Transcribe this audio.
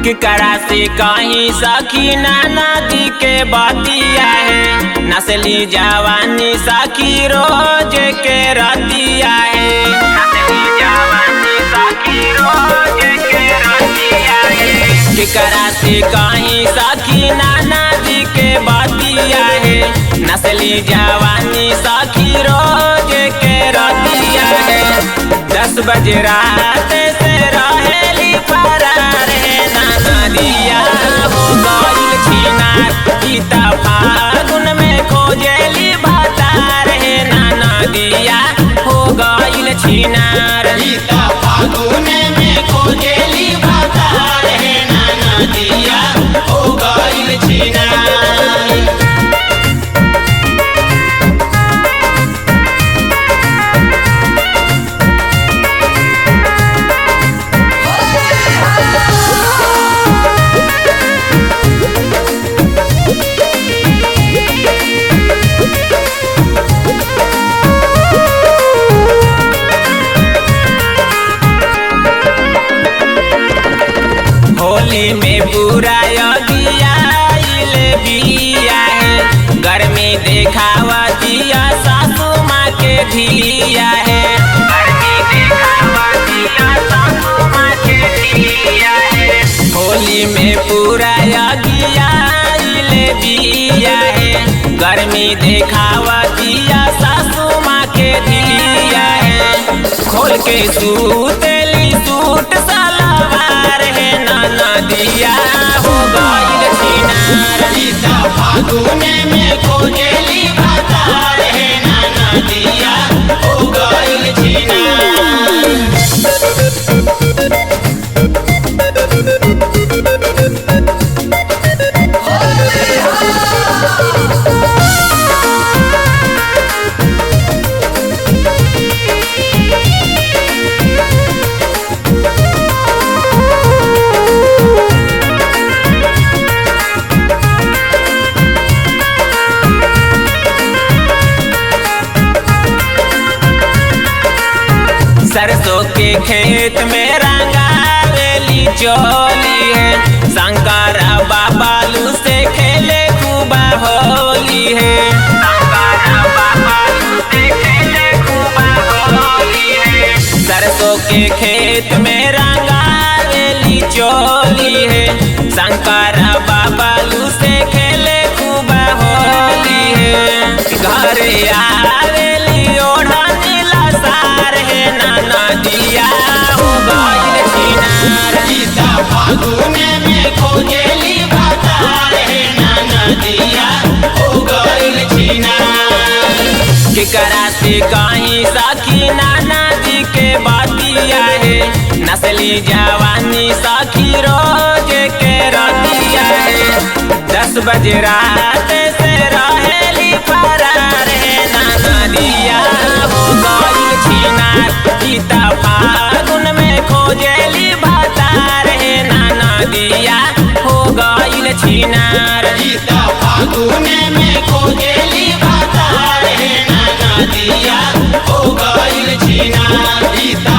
केकरा से कहीं सखी नदी के बतिया है, नस्ली जवानी सखी रोज के रतिया है। नस्ली जवानी सखी रोज के रतिया है। केकरा से कहीं सखी नदी के बतिया है, नस्ली जवानी सखी रोज के रतिया है। 10 बजे रात से रहेली फरार है, नदिया हो गइल छिनार। गीता फागुन में खोजेली भतार है, नदिया हो गइल छिनार। गीता फागुन में खोजेली भतार है, नदिया हो गइल छिनार। होली में पूरा अगियाइल बिया है, गर्मी देखावा दिया सासू माँ के धिया है। गर्मी देखावा दिया सासू माँ के धिया है। होली में पूरा अगियाइल बिया है, गर्मी देखावा दिया सासू माँ के धिया है। खोल के सूतेली सूट सलवार है, नदिया हो गइल छिनार। गीता फागुन में खोजेली भतार है, नदिया हो गइल छिनार। सरसों के खेत में रंगावेली चोली है, शंकर बाबालू से खेले खूबा होली है। शंकर बाबालू से खेले खूबा होली है। सरसों के खेत में रंगावेली चोली है, शंकर बाबालू से खेले खूबा होली है। घर आवेली ओढ़ा नीला सार है, नदिया हो गइल छिनार। गीता फागुन में खोजेली भतार है, नदिया हो गइल छिनार। केकरा से कहीं सखी नदी के बतिया है, नस्ली जवानी सखी रोज के रतिया है। 10 बजे रात से रहेली फरार है, नदिया हो गइल छिनार। गीता फागुन में खोजेली भतार है, नदिया हो गइल छिनार। गीता फागुन में खोजेली भतार है, नदिया हो गइल छिनार। गीता